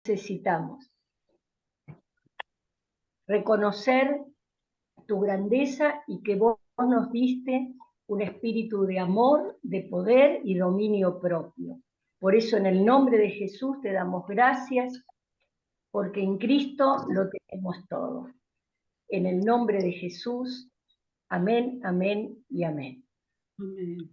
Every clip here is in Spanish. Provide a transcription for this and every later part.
necesitamos. Reconocer tu grandeza y que vos nos diste un espíritu de amor, de poder y dominio propio. Por eso en el nombre de Jesús te damos gracias, porque en Cristo lo tenemos todo. En el nombre de Jesús, amén, amén y amén. Amén.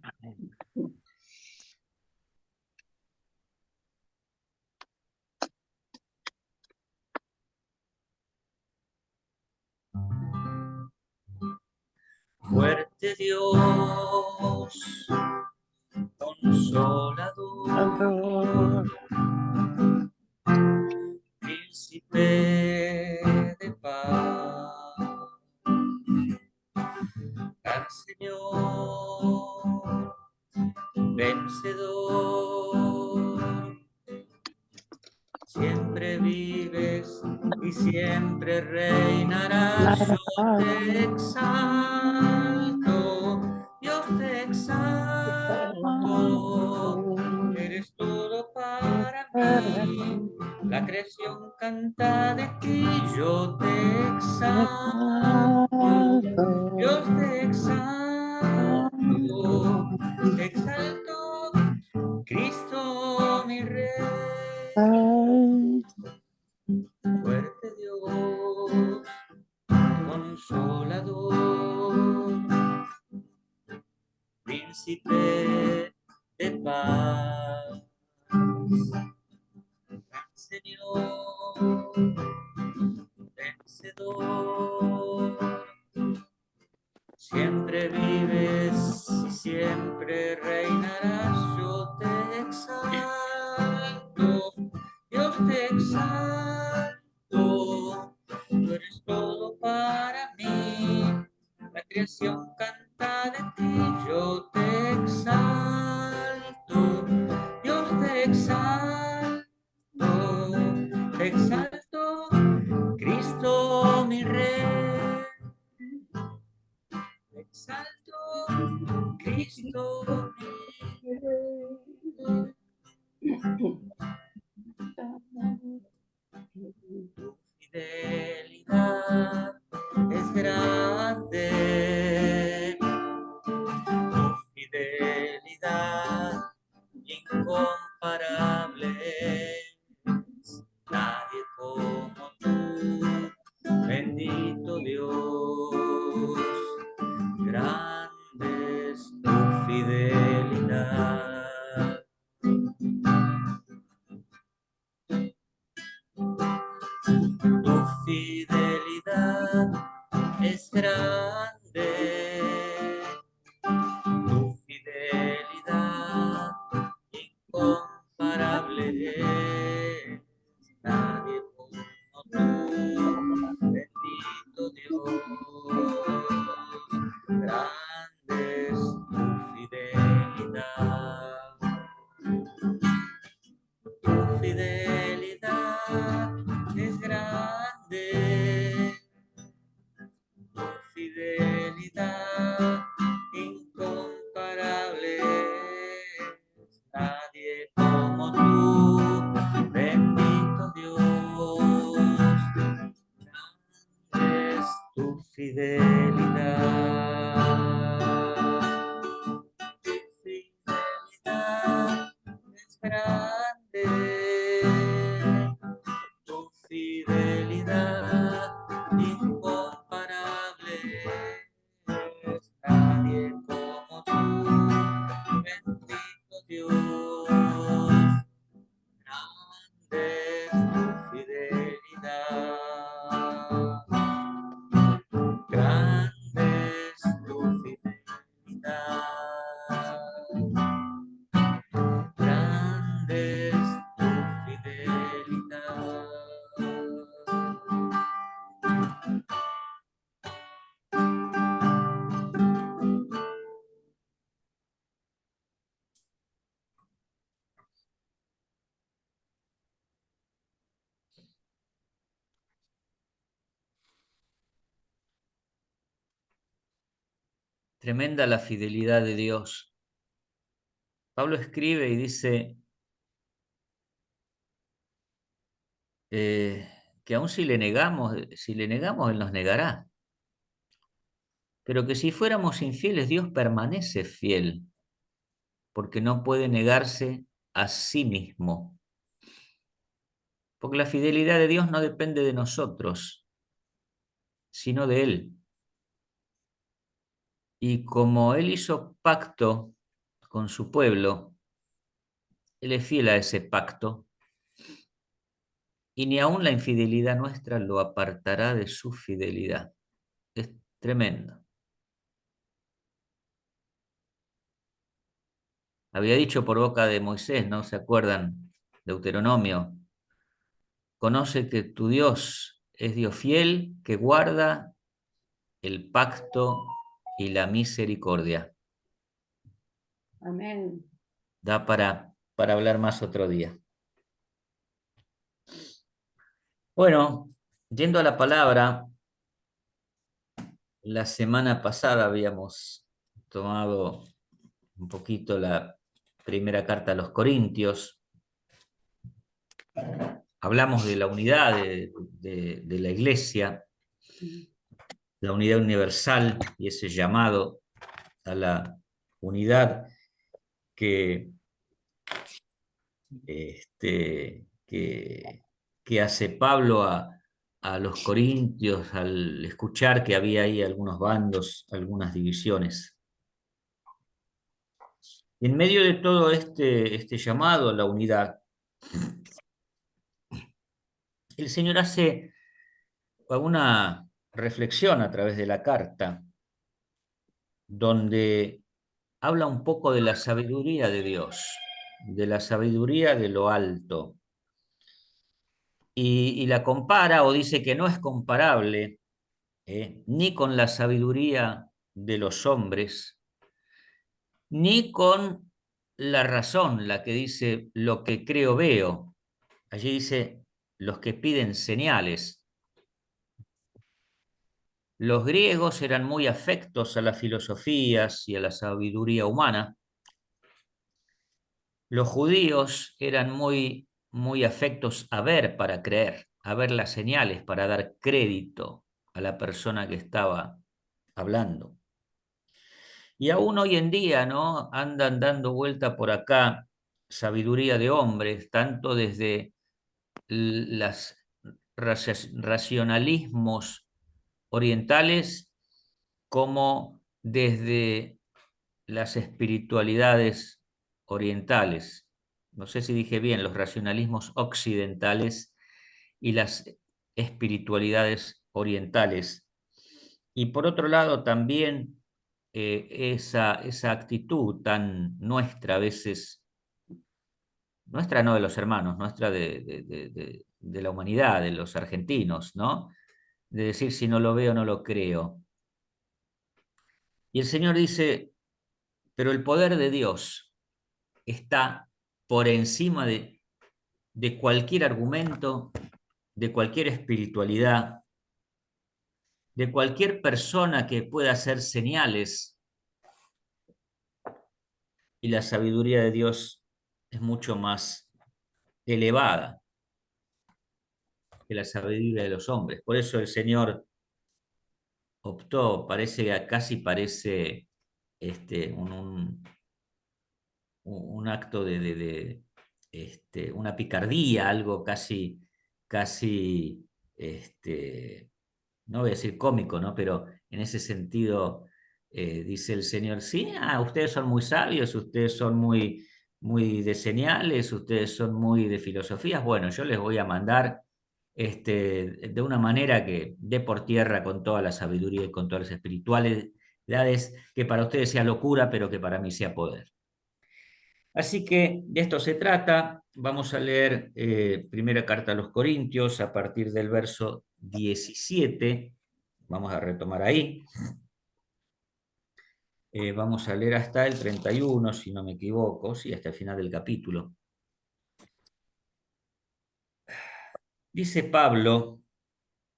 Fuerte Dios, consolador, príncipe de paz, gran Señor, vencedor, siempre vives y siempre reinarás. Yo te exalto, Dios te exalto, eres todo para mí, la creación canta de ti. Yo te exalto, Dios te exalto, Cristo mi Rey. Fuerte Dios, consolador, príncipe de paz, Señor, vencedor, siempre vives y siempre reinarás. Yo te exalto, Dios te exalto, tú eres todo para mí, la creación canta de ti. Yo te exalto, Dios te exalto, Cristo mi Rey. Te exalto, Cristo mi Rey. Tu fidelidad es grande, tu fidelidad incomparable, nadie como tú, bendito Dios, grande es tu fidelidad. Tu fidelidad es grande, tu fidelidad incomparable, nadie como tú, bendito Dios, grande es tu fidelidad. Tu fidelidad es grande, tu fidelidad incomparable, nadie como tú, bendito Dios, grande es tu fidelidad. Tu fidelidad es grande, tu fidelidad incomparable, nadie como tú, bendito Dios, grande es tu fidelidad, grande es tu fidelidad. Grande es tu fidelidad. Tremenda la fidelidad de Dios. Pablo escribe y dice: que aun si le negamos, Él nos negará. Pero que si fuéramos infieles, Dios permanece fiel, porque no puede negarse a sí mismo. Porque la fidelidad de Dios no depende de nosotros, sino de Él. Y como Él hizo pacto con su pueblo, Él es fiel a ese pacto, y ni aun la infidelidad nuestra lo apartará de su fidelidad. Es tremendo. Había dicho por boca de Moisés, ¿no se acuerdan? Deuteronomio. Conoce que tu Dios es Dios fiel, que guarda el pacto y la misericordia. Amén. Da para hablar más otro día. Bueno, yendo a la palabra, la semana pasada habíamos tomado un poquito la primera carta a los Corintios. Hablamos de la unidad de la iglesia, la unidad universal y ese llamado a la unidad que, que hace Pablo a los corintios al escuchar que había ahí algunos bandos, algunas divisiones. Y en medio de todo este llamado a la unidad, el Señor hace una reflexión a través de la carta, donde habla un poco de la sabiduría de Dios, de la sabiduría de lo alto, y la compara o dice que no es comparable ni con la sabiduría de los hombres, ni con la razón, la que dice lo que creo veo. Allí dice los que piden señales. Los griegos eran muy afectos a las filosofías y a la sabiduría humana. Los judíos eran muy afectos a ver para creer, a ver las señales para dar crédito a la persona que estaba hablando. Y aún hoy en día, ¿no? Andan dando vuelta por acá sabiduría de hombres, tanto desde los racionalismos orientales como desde las espiritualidades orientales. No sé si dije bien, los racionalismos occidentales y las espiritualidades orientales. Y por otro lado, también esa actitud tan nuestra, a veces, nuestra no de los hermanos, nuestra de la humanidad, de los argentinos, ¿no? De decir, si no lo veo, no lo creo. Y el Señor dice, pero el poder de Dios está por encima de cualquier argumento, de cualquier espiritualidad, de cualquier persona que pueda hacer señales, y la sabiduría de Dios es mucho más elevada que la sabiduría de los hombres. Por eso el Señor optó, casi parece un acto una picardía, algo casi, no voy a decir cómico, ¿no? Pero en ese sentido, dice el Señor, sí, ustedes son muy sabios, ustedes son muy de señales, ustedes son muy de filosofías, bueno, yo les voy a mandar de una manera que dé por tierra con toda la sabiduría y con todas las espiritualidades, que para ustedes sea locura, pero que para mí sea poder. Así que de esto se trata. Vamos a leer primera carta a los Corintios a partir del verso 17. Vamos a retomar ahí. Vamos a leer hasta el 31, si no me equivoco, sí, hasta el final del capítulo. Dice Pablo,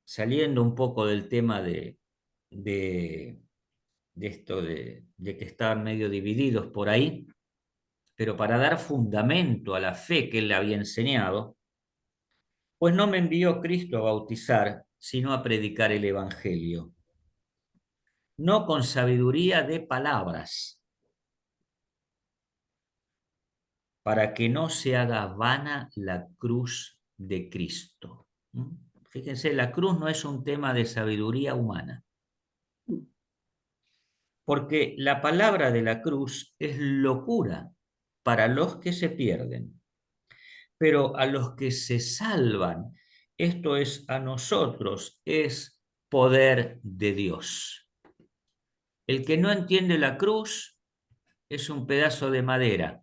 saliendo un poco del tema de esto de que estaban medio divididos por ahí, pero para dar fundamento a la fe que él le había enseñado, Pues no me envió Cristo a bautizar, sino a predicar el Evangelio, no con sabiduría de palabras, para que no se haga vana la cruz de Cristo. ¿Mm? Fíjense, la cruz no es un tema de sabiduría humana, porque la palabra de la cruz es locura para los que se pierden, pero a los que se salvan, esto es a nosotros, es poder de Dios. El que no entiende la cruz es un pedazo de madera,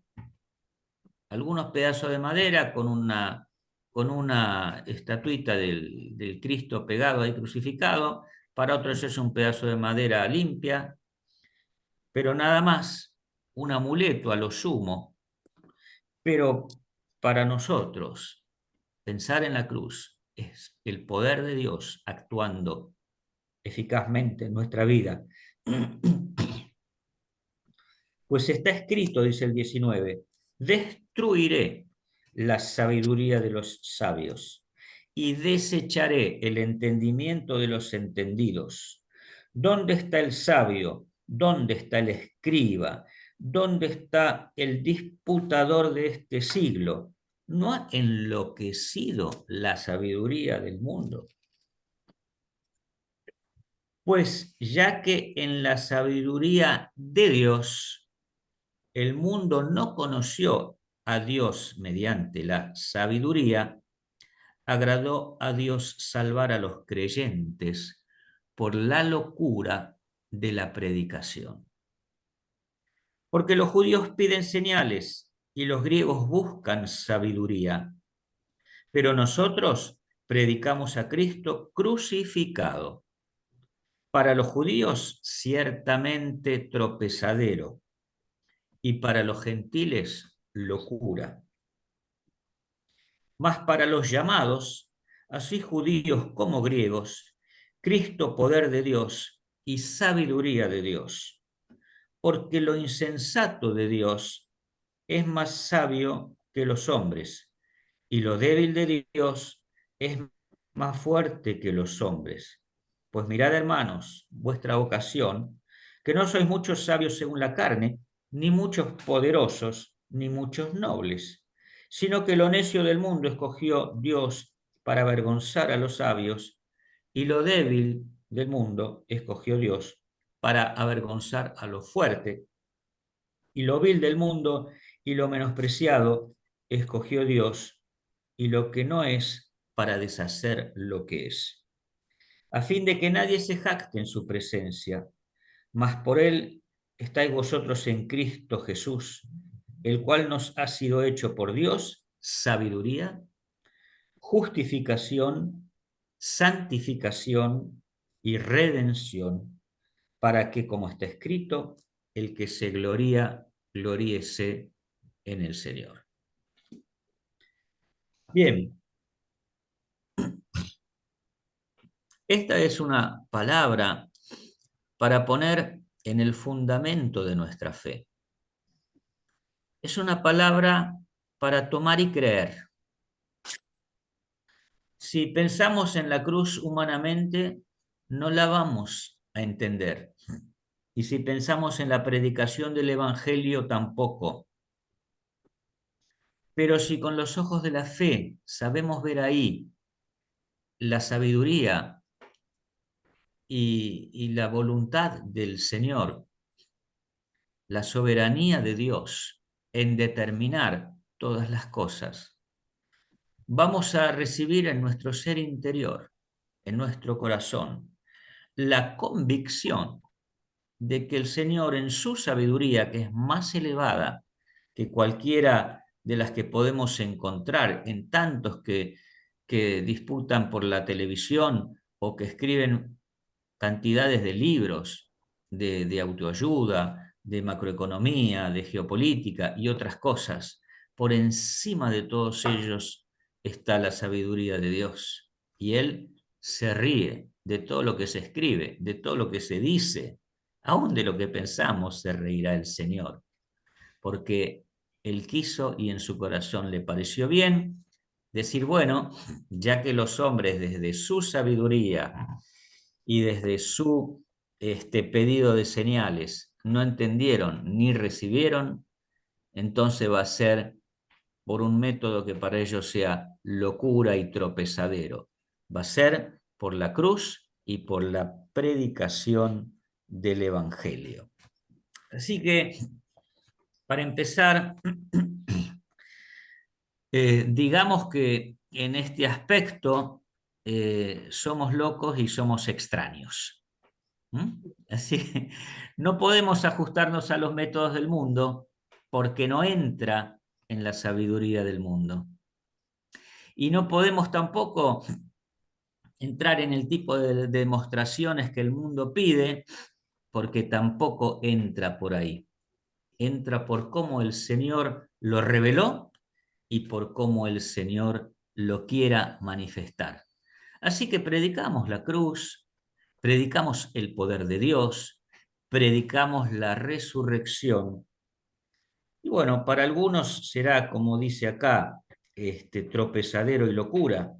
algunos pedazos de madera con una estatuita del Cristo pegado ahí crucificado, para otros es un pedazo de madera limpia, pero nada más, un amuleto a lo sumo. Pero para nosotros, pensar en la cruz es el poder de Dios actuando eficazmente en nuestra vida. Pues está escrito, dice el 19, destruiré la sabiduría de los sabios y desecharé el entendimiento de los entendidos. ¿Dónde está el sabio? ¿Dónde está el escriba? ¿Dónde está el disputador de este siglo? ¿No ha enloquecido la sabiduría del mundo? Pues ya que en la sabiduría de Dios el mundo no conoció a Dios mediante la sabiduría, agradó a Dios salvar a los creyentes por la locura de la predicación. Porque los judíos piden señales y los griegos buscan sabiduría, pero nosotros predicamos a Cristo crucificado. Para los judíos, ciertamente tropezadero, y para los gentiles, locura. Mas para los llamados, así judíos como griegos, Cristo poder de Dios y sabiduría de Dios. Porque lo insensato de Dios es más sabio que los hombres, y lo débil de Dios es más fuerte que los hombres. Pues mirad, hermanos, vuestra vocación, que no sois muchos sabios según la carne, ni muchos poderosos, ni muchos nobles, sino que lo necio del mundo escogió Dios para avergonzar a los sabios, y lo débil del mundo escogió Dios para avergonzar a lo fuerte, y lo vil del mundo y lo menospreciado escogió Dios, y lo que no es para deshacer lo que es, a fin de que nadie se jacte en su presencia, mas por él estáis vosotros en Cristo Jesús, el cual nos ha sido hecho por Dios sabiduría, justificación, santificación y redención, para que, como está escrito, el que se gloría, gloríese en el Señor. Bien, esta es una palabra para poner en el fundamento de nuestra fe. Es una palabra para tomar y creer. Si pensamos en la cruz humanamente, no la vamos a entender. Y si pensamos en la predicación del Evangelio, tampoco. Pero si con los ojos de la fe sabemos ver ahí la sabiduría y la voluntad del Señor, la soberanía de Dios en determinar todas las cosas, vamos a recibir en nuestro ser interior, en nuestro corazón, la convicción de que el Señor en su sabiduría, que es más elevada que cualquiera de las que podemos encontrar en tantos que disputan por la televisión o que escriben cantidades de libros de autoayuda, de macroeconomía, de geopolítica y otras cosas. Por encima de todos ellos está la sabiduría de Dios. Y Él se ríe de todo lo que se escribe, de todo lo que se dice, aún de lo que pensamos se reirá el Señor, porque Él quiso y en su corazón le pareció bien decir, bueno, ya que los hombres desde su sabiduría y desde su pedido de señales no entendieron ni recibieron, entonces va a ser por un método que para ellos sea locura y tropezadero. Va a ser por la cruz y por la predicación del Evangelio. Así que, para empezar, digamos que en este aspecto somos locos y somos extraños. Así que no podemos ajustarnos a los métodos del mundo porque no entra en la sabiduría del mundo. Y no podemos tampoco entrar en el tipo de demostraciones que el mundo pide porque tampoco entra por ahí. Entra por cómo el Señor lo reveló y por cómo el Señor lo quiera manifestar. Así que predicamos la cruz, predicamos el poder de Dios, predicamos la resurrección. Y bueno, para algunos será, como dice acá, tropezadero y locura,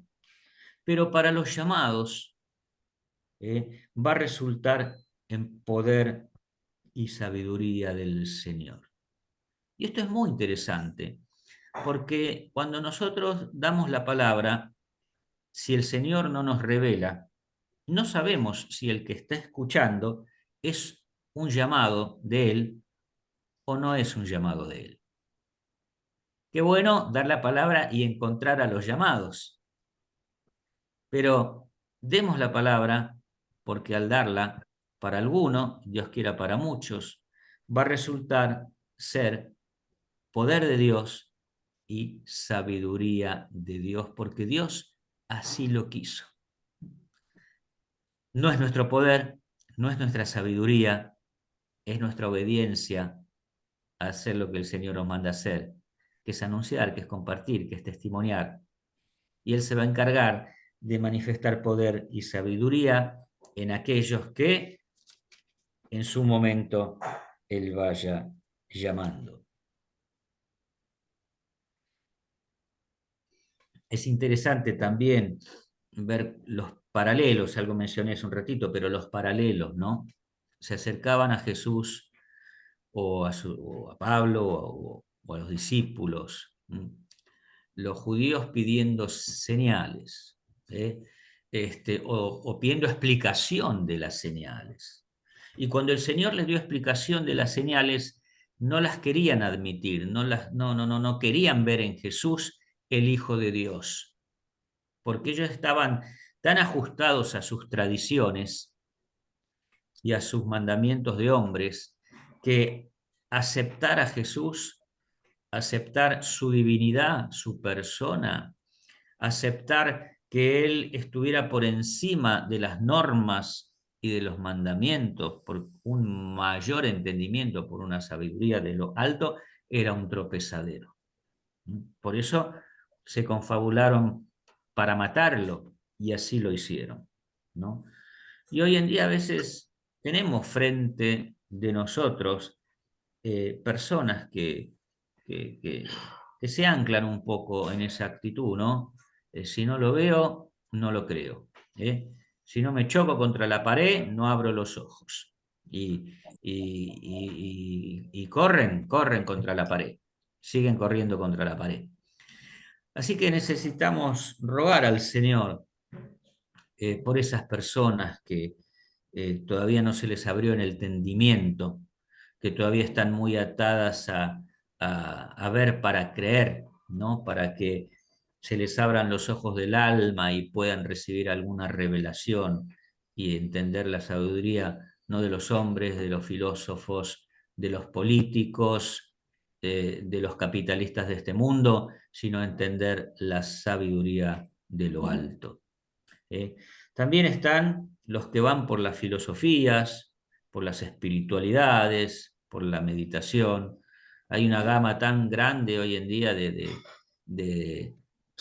pero para los llamados va a resultar en poder y sabiduría del Señor. Y esto es muy interesante, porque cuando nosotros damos la palabra, si el Señor no nos revela, no sabemos si el que está escuchando es un llamado de Él o no es un llamado de Él. Qué bueno dar la palabra y encontrar a los llamados, pero demos la palabra porque al darla, para alguno, Dios quiera para muchos, va a resultar ser poder de Dios y sabiduría de Dios, porque Dios así lo quiso. No es nuestro poder, no es nuestra sabiduría, es nuestra obediencia a hacer lo que el Señor nos manda hacer, que es anunciar, que es compartir, que es testimoniar. Y Él se va a encargar de manifestar poder y sabiduría en aquellos que en su momento Él vaya llamando. Es interesante también ver los paralelos, algo mencioné hace un ratito, pero los paralelos, ¿no? Se acercaban a Jesús o a Pablo o a los discípulos, los judíos pidiendo señales, ¿eh? O pidiendo explicación de las señales. Y cuando el Señor les dio explicación de las señales, no las querían admitir, no querían ver en Jesús el Hijo de Dios, porque ellos estaban tan ajustados a sus tradiciones y a sus mandamientos de hombres que aceptar a Jesús, aceptar su divinidad, su persona, aceptar que Él estuviera por encima de las normas y de los mandamientos, por un mayor entendimiento, por una sabiduría de lo alto, era un tropezadero. Por eso se confabularon para matarlo y así lo hicieron, ¿no? Y hoy en día a veces tenemos frente de nosotros personas que, que- que se anclan un poco en esa actitud, ¿no? Si no lo veo, no lo creo. ¿Eh? Si no me choco contra la pared, no abro los ojos. Y corren contra la pared, siguen corriendo contra la pared. Así que necesitamos rogar al Señor por esas personas que todavía no se les abrió en el entendimiento, que todavía están muy atadas a ver para creer, ¿no? Para que se les abran los ojos del alma y puedan recibir alguna revelación y entender la sabiduría no de los hombres, de los filósofos, de los políticos, de los capitalistas de este mundo, sino entender la sabiduría de lo alto. ¿Eh? También están los que van por las filosofías, por las espiritualidades, por la meditación. Hay una gama tan grande hoy en día de,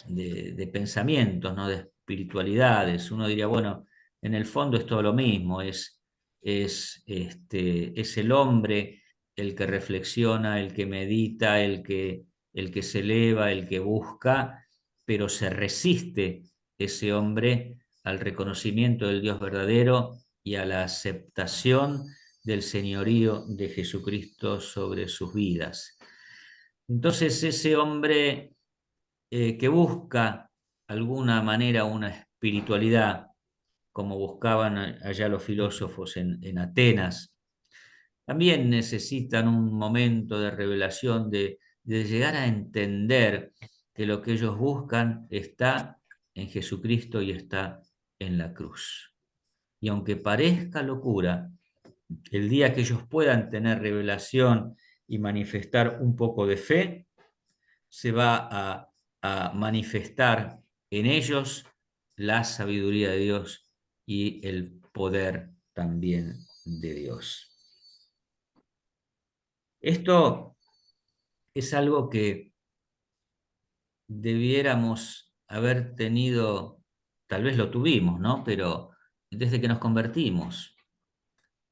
de pensamientos, ¿no? De espiritualidades. Uno diría, bueno, en el fondo es todo lo mismo, es el hombre el que reflexiona, el que medita, el que se eleva, el que busca, pero se resiste ese hombre al reconocimiento del Dios verdadero y a la aceptación del señorío de Jesucristo sobre sus vidas. Entonces ese hombre que busca alguna manera una espiritualidad, como buscaban allá los filósofos en Atenas, también necesitan un momento de revelación, de llegar a entender que lo que ellos buscan está en Jesucristo y está en la cruz. Y aunque parezca locura, el día que ellos puedan tener revelación y manifestar un poco de fe, se va a manifestar en ellos la sabiduría de Dios y el poder también de Dios. Esto es algo que debiéramos haber tenido, tal vez lo tuvimos, ¿no? Pero desde que nos convertimos.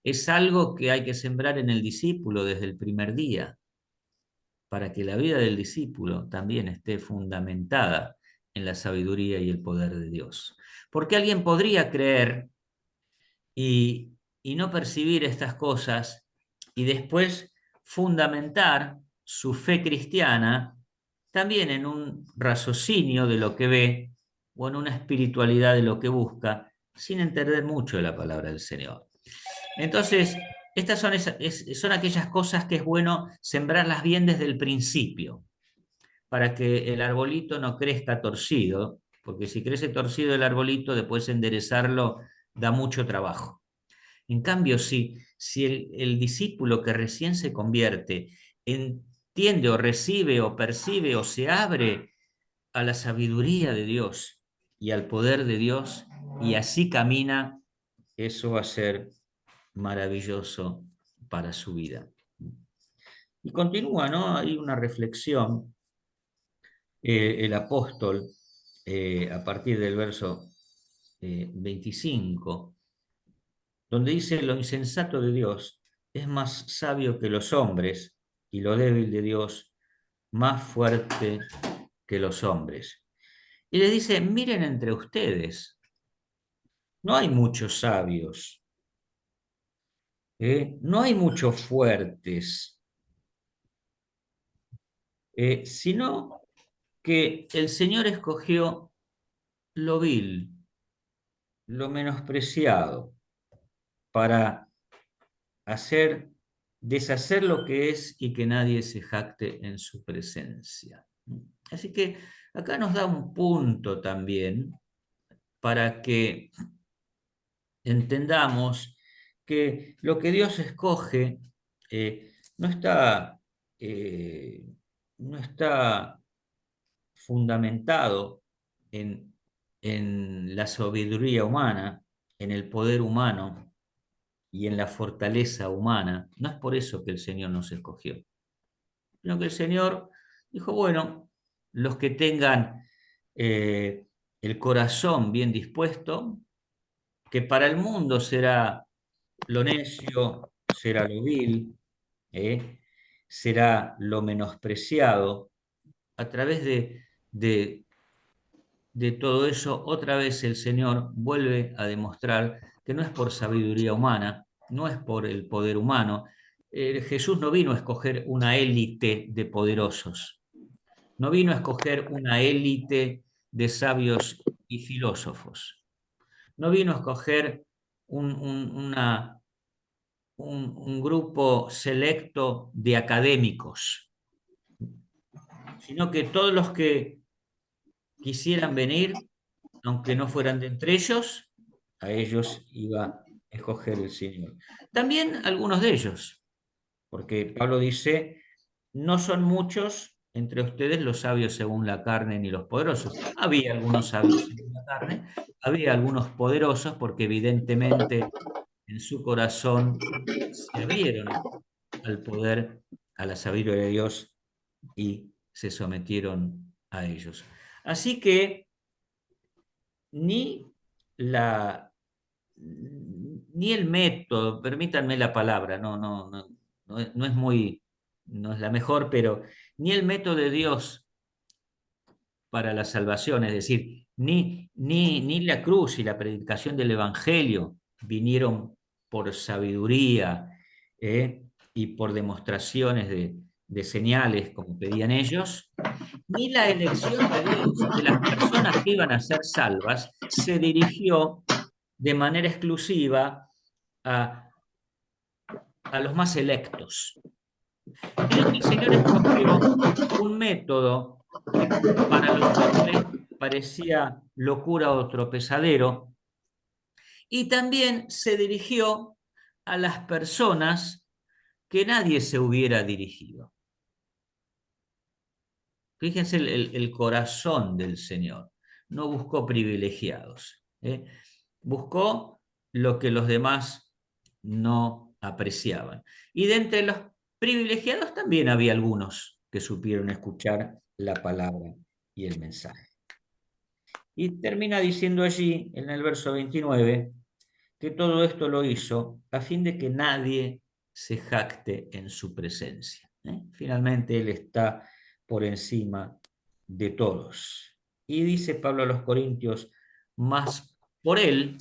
Es algo que hay que sembrar en el discípulo desde el primer día, para que la vida del discípulo también esté fundamentada en la sabiduría y el poder de Dios. Porque alguien podría creer y no percibir estas cosas y después fundamentar su fe cristiana también en un raciocinio de lo que ve o en una espiritualidad de lo que busca, sin entender mucho de la palabra del Señor. Entonces, estas son aquellas cosas que es bueno sembrarlas bien desde el principio, para que el arbolito no crezca torcido, porque si crece torcido el arbolito, después enderezarlo da mucho trabajo. En cambio, si el discípulo que recién se convierte entiende o recibe o percibe o se abre a la sabiduría de Dios y al poder de Dios y así camina, eso va a ser maravilloso para su vida. Y continúa, ¿no? Hay una reflexión, el apóstol, a partir del verso 25, donde dice: lo insensato de Dios es más sabio que los hombres, y lo débil de Dios más fuerte que los hombres. Y le dice: miren entre ustedes, no hay muchos sabios, no hay muchos fuertes, sino que el Señor escogió lo vil, lo menospreciado, para deshacer lo que es y que nadie se jacte en su presencia. Así que acá nos da un punto también para que entendamos que lo que Dios escoge no está, eh, no está fundamentado en la sabiduría humana, en el poder humano y en la fortaleza humana. No es por eso que el Señor nos escogió, sino que el Señor dijo: bueno, los que tengan el corazón bien dispuesto, que para el mundo será lo necio, será lo vil, será lo menospreciado, a través de todo eso, otra vez el Señor vuelve a demostrar que no es por sabiduría humana, no es por el poder humano. Jesús no vino a escoger una élite de poderosos, no vino a escoger una élite de sabios y filósofos, no vino a escoger un grupo selecto de académicos, sino que todos los que quisieran venir, aunque no fueran de entre ellos, a ellos iba a escoger el Señor. También algunos de ellos, porque Pablo dice: no son muchos entre ustedes los sabios según la carne ni los poderosos. Había algunos sabios según la carne, había algunos poderosos, porque evidentemente en su corazón se abrieron al poder, a la sabiduría de Dios y se sometieron a ellos. Así que ni la ni el método, permítanme la palabra, no es muy, no es la mejor, pero ni el método de Dios para la salvación, es decir, ni la cruz y la predicación del Evangelio vinieron por sabiduría y por demostraciones de señales como pedían ellos, ni la elección de Dios de las personas que iban a ser salvas se dirigió de manera exclusiva a, a los más electos, sino que el Señor escogió un método que para los hombres parecía locura o tropezadero, y también se dirigió a las personas que nadie se hubiera dirigido. Fíjense el corazón del Señor. No buscó privilegiados, buscó lo que los demás no apreciaban. Y de entre los privilegiados también había algunos que supieron escuchar la palabra y el mensaje. Y termina diciendo allí, en el verso 29, que todo esto lo hizo a fin de que nadie se jacte en su presencia. Finalmente Él está por encima de todos. Y dice Pablo a los Corintios, más por Él,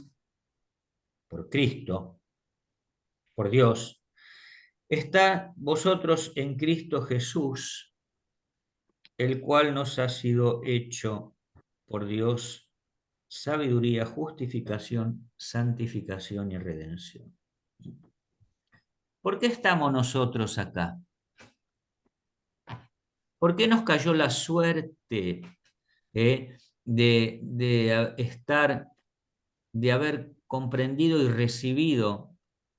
por Cristo, por Dios, está vosotros en Cristo Jesús, el cual nos ha sido hecho por Dios sabiduría, justificación, santificación y redención. ¿Por qué estamos nosotros acá? ¿Por qué nos cayó la suerte de haber comprendido y recibido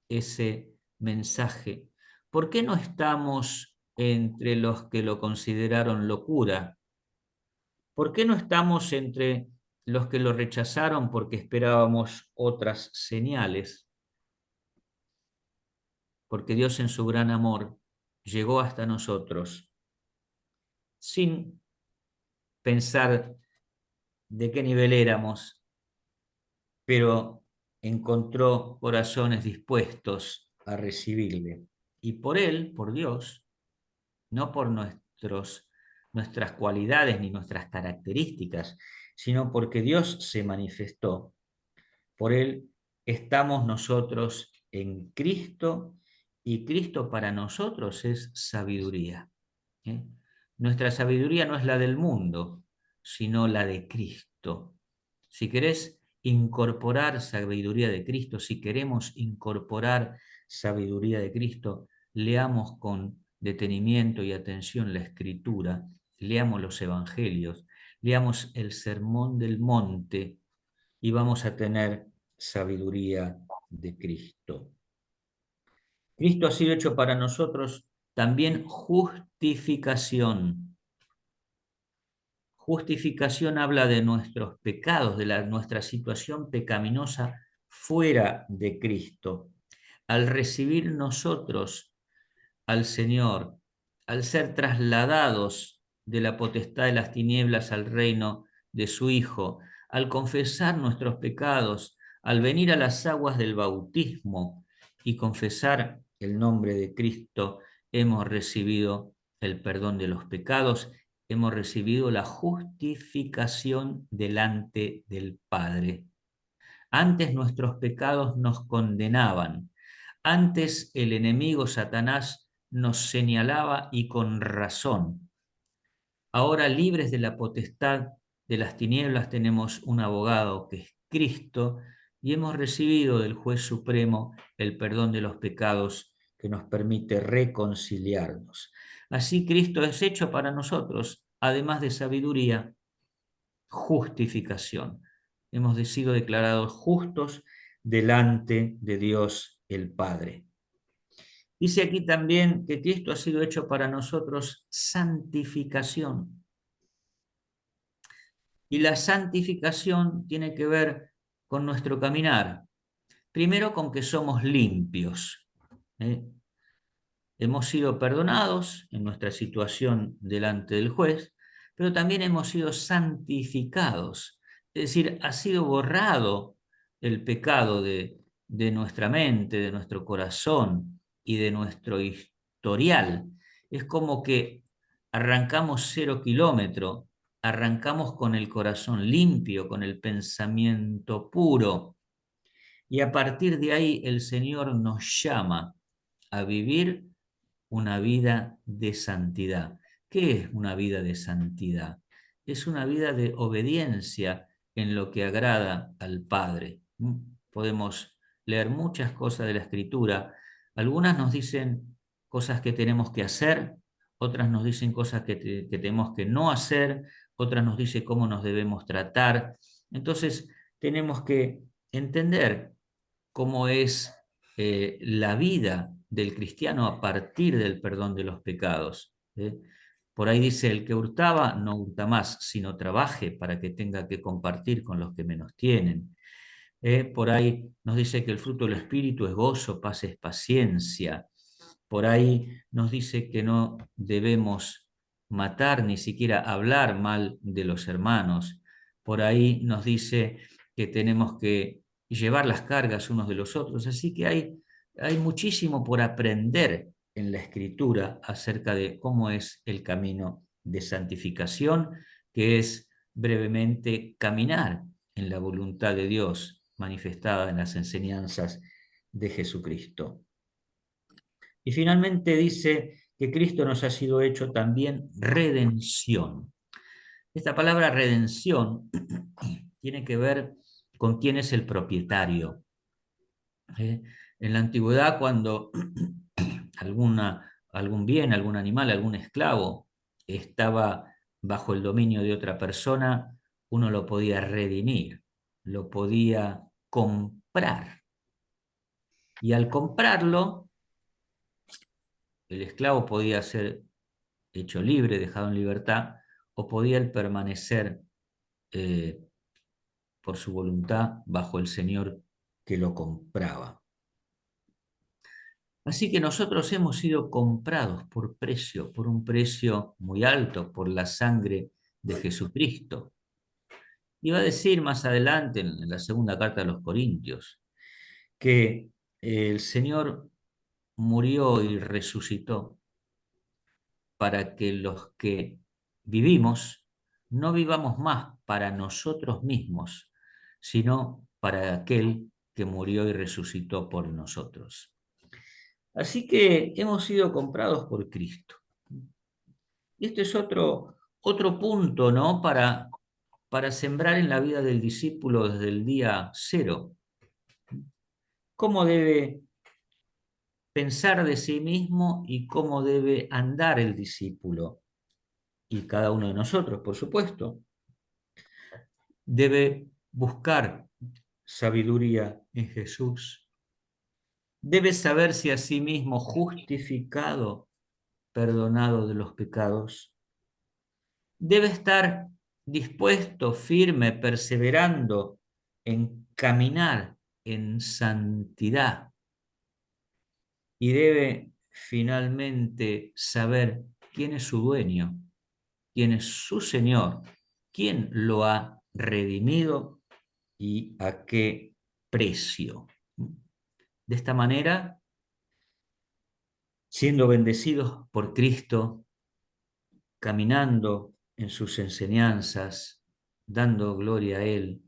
ese mensaje? ¿Por qué no estamos entre los que lo consideraron locura? ¿Por qué no estamos entre los que lo rechazaron porque esperábamos otras señales? Porque Dios en su gran amor llegó hasta nosotros sin pensar de qué nivel éramos, pero encontró corazones dispuestos a recibirle. Y por Él, por Dios, no por nuestras cualidades ni nuestras características, sino porque Dios se manifestó. Por Él estamos nosotros en Cristo, y Cristo para nosotros es sabiduría. Nuestra sabiduría no es la del mundo, sino la de Cristo. Si querés incorporar sabiduría de Cristo, si queremos incorporar sabiduría de Cristo, leamos con detenimiento y atención la Escritura, leamos los Evangelios, leamos el Sermón del Monte y vamos a tener sabiduría de Cristo. Cristo ha sido hecho para nosotros también justificación. Justificación habla de nuestros pecados, de nuestra situación pecaminosa fuera de Cristo. Al recibir nosotros al Señor, al ser trasladados de la potestad de las tinieblas al reino de su Hijo, al confesar nuestros pecados, al venir a las aguas del bautismo y confesar el nombre de Cristo, hemos recibido el perdón de los pecados, hemos recibido la justificación delante del Padre. Antes nuestros pecados nos condenaban, antes el enemigo Satanás nos señalaba, y con razón. Ahora, libres de la potestad de las tinieblas, tenemos un abogado que es Cristo, y hemos recibido del Juez Supremo el perdón de los pecados que nos permite reconciliarnos. Así Cristo es hecho para nosotros, además de sabiduría, justificación. Hemos sido declarados justos delante de Dios el Padre. Dice aquí también que Cristo ha sido hecho para nosotros santificación. Y la santificación tiene que ver con nuestro caminar. Primero, con que somos limpios. Hemos sido perdonados en nuestra situación delante del juez, pero también hemos sido santificados. Es decir, ha sido borrado el pecado de nuestra mente, de nuestro corazón y de nuestro historial. Es como que arrancamos 0 kilómetro arrancamos con el corazón limpio, con el pensamiento puro. Y a partir de ahí el Señor nos llama a vivir una vida de santidad. ¿Qué es una vida de santidad? Es una vida de obediencia en lo que agrada al Padre. Podemos leer muchas cosas de la Escritura. Algunas nos dicen cosas que tenemos que hacer, otras nos dicen cosas que tenemos que no hacer, otras nos dicen cómo nos debemos tratar. Entonces, tenemos que entender cómo es la vida del cristiano a partir del perdón de los pecados. Por ahí dice, el que hurtaba no hurta más, sino trabaje para que tenga que compartir con los que menos tienen. Por ahí nos dice que el fruto del Espíritu es gozo, paz, es paciencia. Por ahí nos dice que no debemos matar, ni siquiera hablar mal de los hermanos. Por ahí nos dice que tenemos que llevar las cargas unos de los otros. Así que hay muchísimo por aprender en la Escritura acerca de cómo es el camino de santificación, que es brevemente caminar en la voluntad de Dios manifestada en las enseñanzas de Jesucristo. Y finalmente dice que Cristo nos ha sido hecho también redención. Esta palabra redención tiene que ver con quién es el propietario. En la antigüedad, cuando algún bien, algún animal, algún esclavo estaba bajo el dominio de otra persona, uno lo podía redimir, lo podía comprar. Y al comprarlo, el esclavo podía ser hecho libre, dejado en libertad, o podía él permanecer por su voluntad bajo el Señor que lo compraba. Así que nosotros hemos sido comprados por precio, por un precio muy alto, por la sangre de Jesucristo. Y va a decir más adelante en la segunda carta de los Corintios que el Señor murió y resucitó para que los que vivimos no vivamos más para nosotros mismos, sino para aquel que murió y resucitó por nosotros. Así que hemos sido comprados por Cristo. Y este es otro punto, ¿no? Para sembrar en la vida del discípulo desde el día cero. ¿Cómo debe pensar de sí mismo y cómo debe andar el discípulo? Y cada uno de nosotros, por supuesto, debe buscar sabiduría en Jesús. Debe saberse a sí mismo justificado, perdonado de los pecados. Debe estar dispuesto, firme, perseverando en caminar en santidad. Y debe finalmente saber quién es su dueño, quién es su Señor, quién lo ha redimido y a qué precio. De esta manera, siendo bendecidos por Cristo, caminando en sus enseñanzas, dando gloria a Él,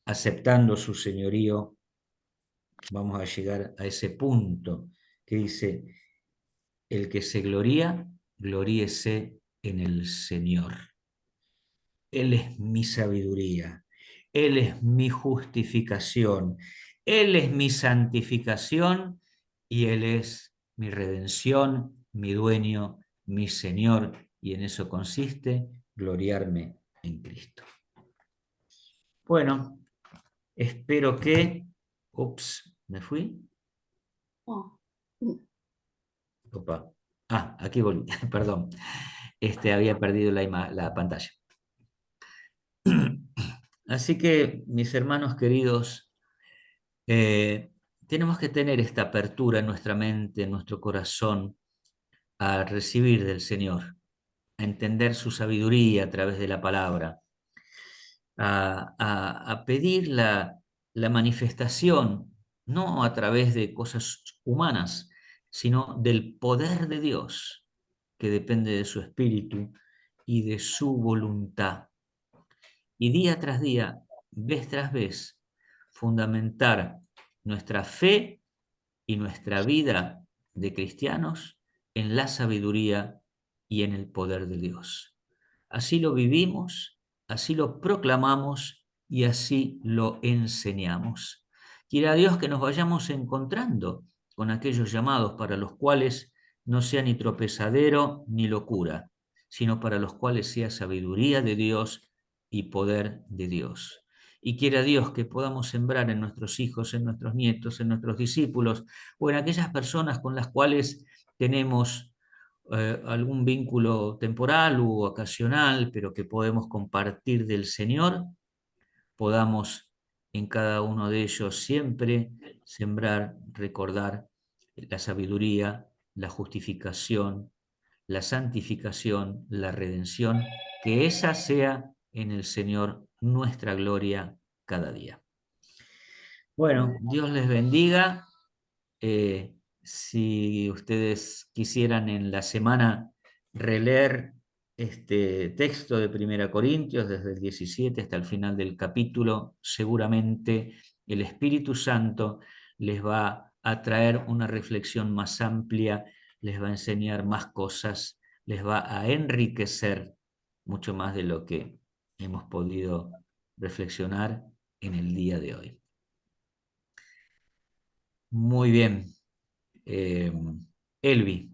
aceptando su señorío, vamos a llegar a ese punto que dice, el que se gloría, gloríese en el Señor. Él es mi sabiduría, Él es mi justificación, Él es mi santificación y Él es mi redención, mi dueño, mi Señor. Y en eso consiste gloriarme en Cristo. Bueno, espero que... Ups, ¿me fui? Oh. Opa. Ah, aquí volví, perdón. Había perdido la pantalla. Así que, mis hermanos queridos, tenemos que tener esta apertura en nuestra mente, en nuestro corazón, a recibir del Señor, a entender su sabiduría a través de la palabra, a pedir la manifestación, no a través de cosas humanas, sino del poder de Dios, que depende de su espíritu y de su voluntad. Y día tras día, vez tras vez, fundamentar nuestra fe y nuestra vida de cristianos en la sabiduría y en el poder de Dios. Así lo vivimos, así lo proclamamos y así lo enseñamos. Quiera Dios que nos vayamos encontrando con aquellos llamados para los cuales no sea ni tropezadero ni locura, sino para los cuales sea sabiduría de Dios y poder de Dios. Y quiera Dios que podamos sembrar en nuestros hijos, en nuestros nietos, en nuestros discípulos o en aquellas personas con las cuales tenemos algún vínculo temporal u ocasional, pero que podemos compartir del Señor, podamos en cada uno de ellos siempre sembrar, recordar la sabiduría, la justificación, la santificación, la redención, que esa sea en el Señor nuestra gloria cada día. Bueno, Dios les bendiga. Si ustedes quisieran en la semana releer este texto de 1 Corintios desde el 17 hasta el final del capítulo, seguramente el Espíritu Santo les va a traer una reflexión más amplia, les va a enseñar más cosas, les va a enriquecer mucho más de lo que hemos podido reflexionar en el día de hoy. Muy bien. Elvi.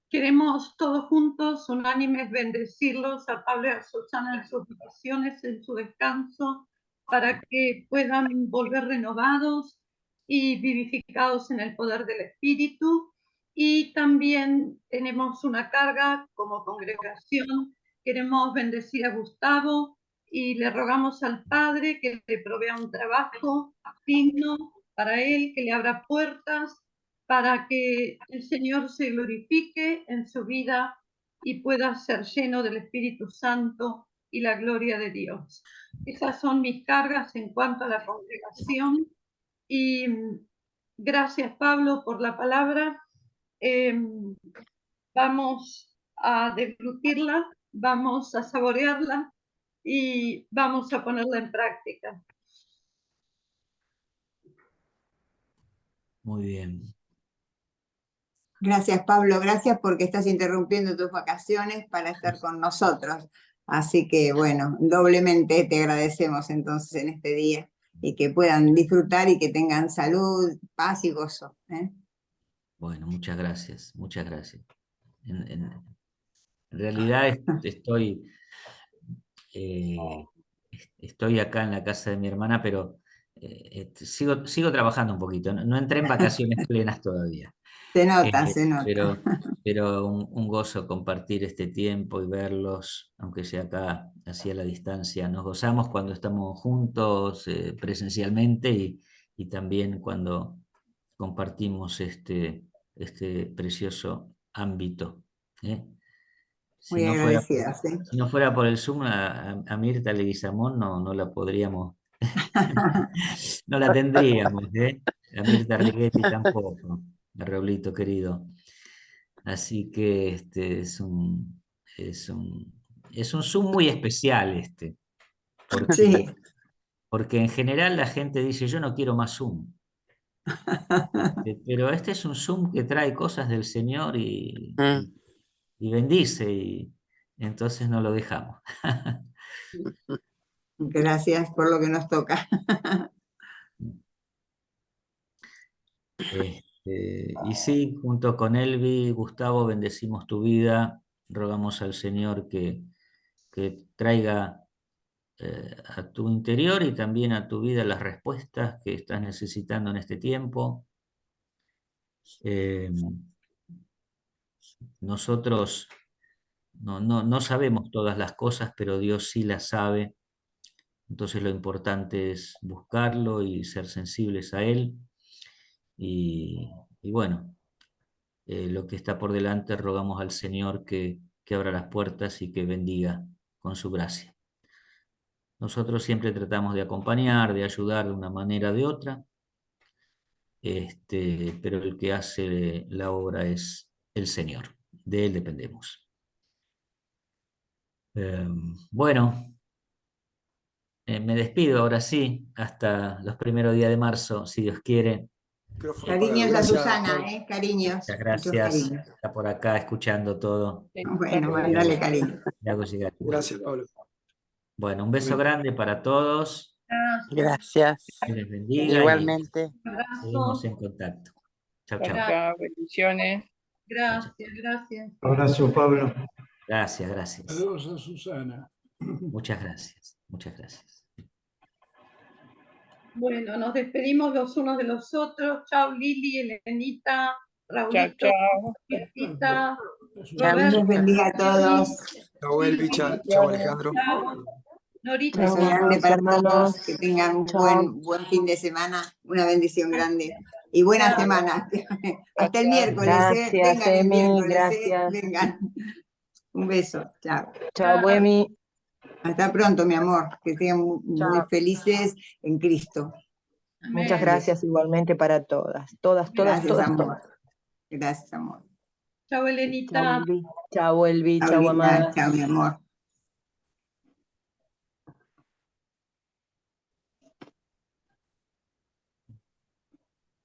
Queremos todos juntos, unánimes, bendecirlos a Pablo y a Susana en sus vacaciones, en su descanso, para que puedan volver renovados y vivificados en el poder del Espíritu. Y también tenemos una carga como congregación. Queremos bendecir a Gustavo y le rogamos al Padre que le provea un trabajo digno para él, que le abra puertas para que el Señor se glorifique en su vida y pueda ser lleno del Espíritu Santo y la gloria de Dios. Esas son mis cargas en cuanto a la congregación. Y gracias, Pablo, por la palabra. Vamos a deglutirla, vamos a saborearla y vamos a ponerla en práctica. Muy bien. Gracias, Pablo. Gracias porque estás interrumpiendo tus vacaciones para estar con nosotros. Así que, bueno, doblemente te agradecemos entonces en este día y que puedan disfrutar y que tengan salud, paz y gozo. Bueno, muchas gracias, muchas gracias. En realidad estoy acá en la casa de mi hermana, pero sigo trabajando un poquito. No entré en vacaciones plenas todavía. Se nota, se nota. Pero un gozo compartir este tiempo y verlos, aunque sea acá, así a la distancia. Nos gozamos cuando estamos juntos presencialmente y también cuando compartimos este precioso ámbito. Si Muy no fuera por, agradecidas. si no fuera por el Zoom, a Mirta Leguizamón no la podríamos, no la tendríamos, a Mirta Righetti tampoco, a Raulito querido. Así que es un Zoom muy especial porque, Sí. porque en general la gente dice, yo no quiero más Zoom. Pero este es un Zoom que trae cosas del Señor y bendice, y entonces no lo dejamos. Gracias por lo que nos toca. Y sí, junto con Elvi, Gustavo, bendecimos tu vida, rogamos al Señor que traiga a tu interior y también a tu vida las respuestas que estás necesitando en este tiempo. Nosotros no sabemos todas las cosas, pero Dios sí las sabe. Entonces lo importante es buscarlo y ser sensibles a Él. Y bueno, lo que está por delante, rogamos al Señor que abra las puertas y que bendiga con su gracia. Nosotros siempre tratamos de acompañar, de ayudar de una manera o de otra, pero el que hace la obra es el Señor. de Él dependemos. Bueno, me despido ahora sí, hasta los primeros días de marzo, si Dios quiere. Micrófono apagado. Cariños a Gracias, Susana, Pablo. cariños, Muchas muchos gracias. cariños. Está por acá escuchando todo. Bueno, mandale cariño. Le hago llegar igual. Gracias, Pablo. Bueno, un beso grande para todos. Gracias. Gracias. Que les bendiga y Igualmente. seguimos Abrazo. en contacto. Chao, Chao, chao. chao. Bendiciones. Gracias, gracias. Abrazo, Pablo. Gracias, gracias. Saludos a Susana. Muchas gracias. Muchas gracias. Bueno, nos despedimos los unos de los otros. Chao, Lili, Elenita, Raulito, chao. Virgita, Chao, Dios los Roberto, bendiga a todos. Chao, Elvicha. Chao, Alejandro. chao, Norita. Beso Chao, grande para hermanos. todos. Que tengan un Chao. buen fin de semana. Una bendición grande. Y buena Gracias. semana. Hasta el miércoles. Gracias, Vengan el Emi, miércoles. gracias. Vengan. Un beso. Chao. Chao, Buemi. Hasta pronto, mi amor. Que estén muy Chao. felices en Cristo. Muchas Amén. gracias igualmente para todas. Todas, Gracias, todas, amor. todas. Gracias, amor. Chao, Chao, Elenita. Elvi. Chao, Elvi. Chao, Paulita, amada. chao, mi amor.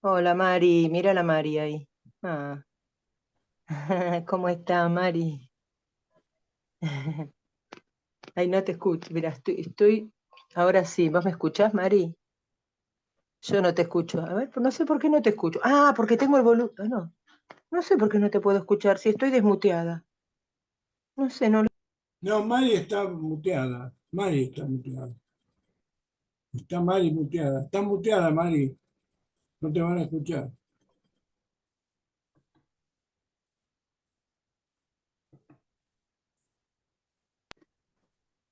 Hola, Mari. Mira la Mari ahí. Ah. ¿Cómo está, Mari? Ay, no te escucho. Mira, estoy... Ahora sí. ¿Vos me escuchás, Mari? Yo no te escucho. A ver, no sé por qué no te escucho. Ah, porque tengo el volumen. No, no sé por qué no te puedo escuchar si estoy desmuteada. No sé, no. No, Mari está muteada. Mari está muteada. Está Mari muteada. Está muteada, Mari. No te van a escuchar.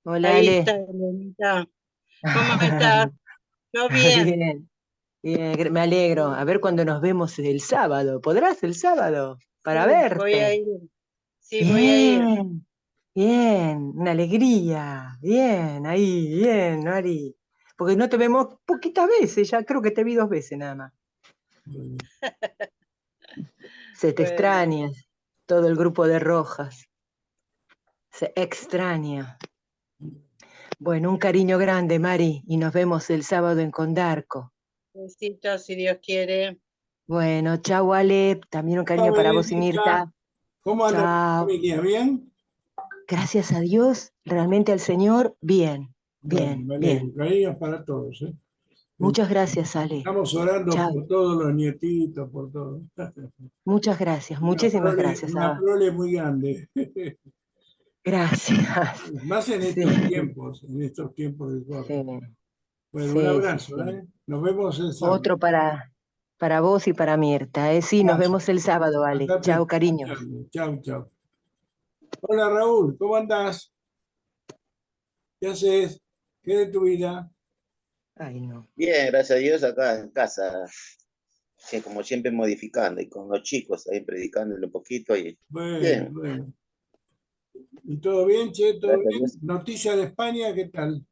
Hola, Ahí Ale. está, Elenita. ¿Cómo estás? Yo bien. Bien, bien, me alegro. A ver cuando nos vemos el sábado. ¿Podrás el sábado? Para Sí, voy a verte. ir. Sí, voy a ir. Bien, bien, una alegría. Bien, ahí, bien, Mari. Porque no te vemos poquitas veces, ya creo que te vi 2 veces nada más. Se te Bueno. extraña todo el grupo de Rojas. Se extraña. Bueno, un cariño grande, Mari, y nos vemos el sábado en Condarco. Besitos, si Dios quiere. Bueno, chau, Ale. También un cariño Chao, para vos y Elenita. Mirta. ¿Cómo anda la Chao. familia? ¿Bien? Gracias a Dios, realmente al Señor, bien, Bueno, bien, me bien. alegro. Cariños para todos. ¿Eh? Muchas gracias, Ale. Estamos orando Chao. por todos los nietitos, por todo. Muchas gracias, muchísimas gracias. Una prole muy grande. Gracias. Más en Sí, estos tiempos de corte. sí, Bueno, un sí, abrazo, sí. ¿eh? Nos vemos el sábado. Otro para vos y para Mirta. Sí, nos Gracias. vemos el sábado, Ale. Andate Chao, cariños. escuchando. Chau, chau. Hola, Raúl, ¿cómo andás? ¿Qué haces? ¿Qué de tu vida? Ay, no. Bien, gracias a Dios acá en casa, que como siempre modificando y con los chicos ahí predicándole un poquito y Bueno, bien, bueno. ¿Y todo bien, che? ¿Todo gracias a bien? Dios. Noticias de España, ¿qué tal?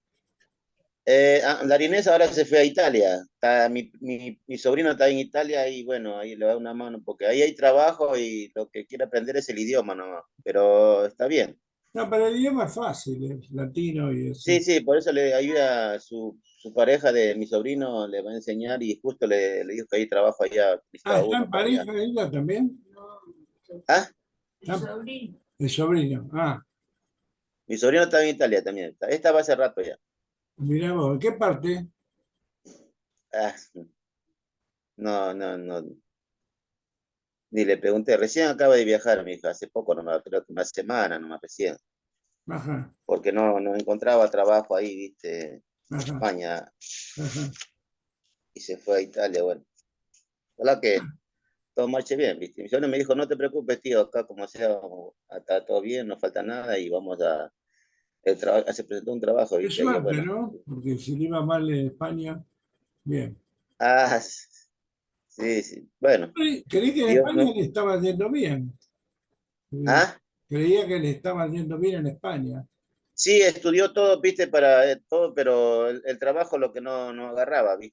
La Inés ahora se fue a Italia, mi sobrino está en Italia y bueno, ahí le da una mano porque ahí hay trabajo y lo que quiere aprender es el idioma nomás, pero está bien. No, pero el idioma es fácil, es latino y eso. Sí, sí, por eso le ayuda a su pareja de mi sobrino, le va a enseñar y justo le dijo que hay trabajo allá, Ah, necesitaba ¿está uno en para allá. pareja ella también? ¿Ah? El sobrino. Ah, Mi sobrino está en Italia también, esta va hace rato ya. mirá vos, ¿en qué parte? Ah, no, no, no. Ni le pregunté, recién acaba de viajar mi hija, hace poco nomás, creo que una semana nomás recién, Ajá, porque no encontraba trabajo ahí, viste, en ajá, España, ajá. y se fue a Italia, bueno. Ojalá que todo marche bien, viste. Mi sobrino me dijo, no te preocupes, tío, acá como sea, está todo bien, no falta nada, y vamos se presentó un trabajo, Qué viste, ahí, suerte, bueno. ¿no? Porque si le iba mal en España, bien. Ah, sí, sí, bueno, Creí que en Dios, España le estaba yendo bien. ¿ah? Creía que le estaba yendo bien en España. Sí, estudió todo, viste, para todo, pero el trabajo lo que no agarraba, viste.